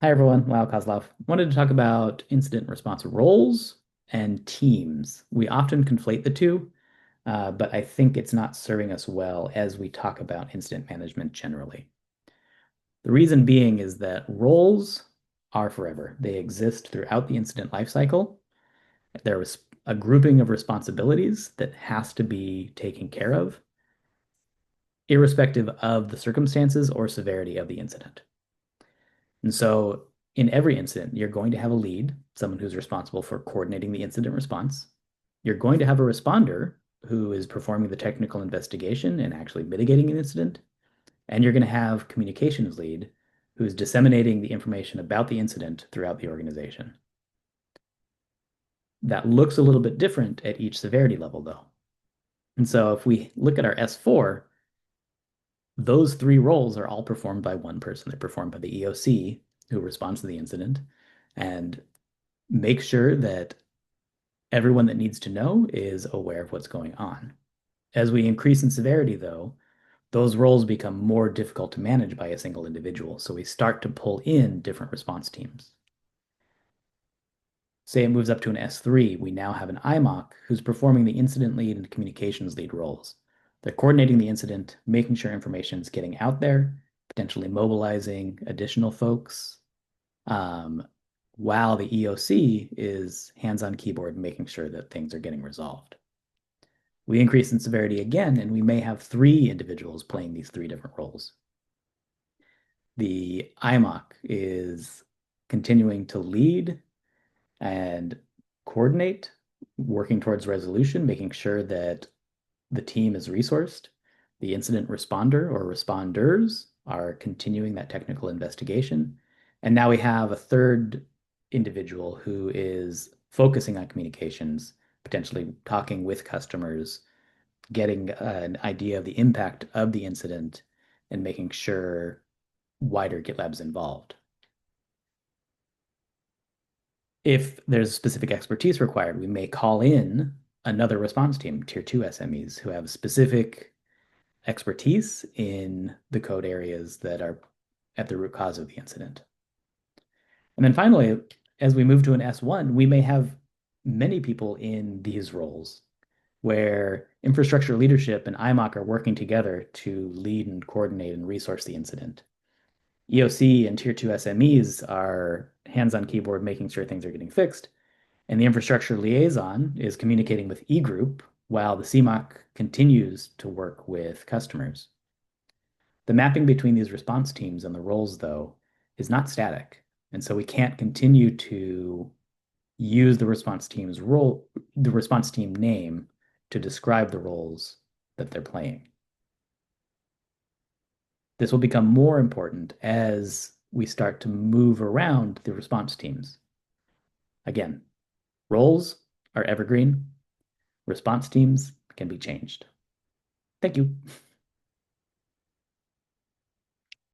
Hi everyone, Lyle Kozloff. Wanted to talk about incident response roles and teams. We often conflate the two, but I think it's not serving us well as we talk about incident management generally. The reason being is that roles are forever. They exist throughout the incident lifecycle. There is a grouping of responsibilities that has to be taken care of, irrespective of the circumstances or severity of the incident. And so in every incident, you're going to have a lead, someone who's responsible for coordinating the incident response. You're going to have a responder who is performing the technical investigation and actually mitigating an incident. And you're going to have communications lead who's disseminating the information about the incident throughout the organization. That looks a little bit different at each severity level, though. And so if we look at our S4, those three roles are all performed by one person. They're performed by the EOC, who responds to the incident and makes sure that everyone that needs to know is aware of what's going on. As we increase in severity, though, those roles become more difficult to manage by a single individual. So we start to pull in different response teams. Say it moves up to an S3, we now have an IMOC who's performing the incident lead and communications lead roles. They're coordinating the incident, making sure information is getting out there, potentially mobilizing additional folks, while the EOC is hands on keyboard making sure that things are getting resolved. We increase in severity again, and we may have three individuals playing these three different roles. The IMOC is continuing to lead and coordinate, working towards resolution, making sure that the team is resourced. The incident responder or responders are continuing that technical investigation. And now we have a third individual who is focusing on communications, potentially talking with customers, getting an idea of the impact of the incident, and making sure wider GitLab's involved. If there's specific expertise required, we may call in another response team, tier 2 SMEs, who have specific expertise in the code areas that are at the root cause of the incident. And then finally, as we move to an S1, we may have many people in these roles where infrastructure leadership and IMOC are working together to lead and coordinate and resource the incident. EOC and tier 2 SMEs are hands on keyboard making sure things are getting fixed. And the infrastructure liaison is communicating with E-group while the CMOC continues to work with customers. The mapping between these response teams and the roles, though, is not static. And so we can't continue to use the response team's role, the response team name to describe the roles that they're playing. This will become more important as we start to move around the response teams. Again, roles are evergreen. Response teams can be changed. Thank you.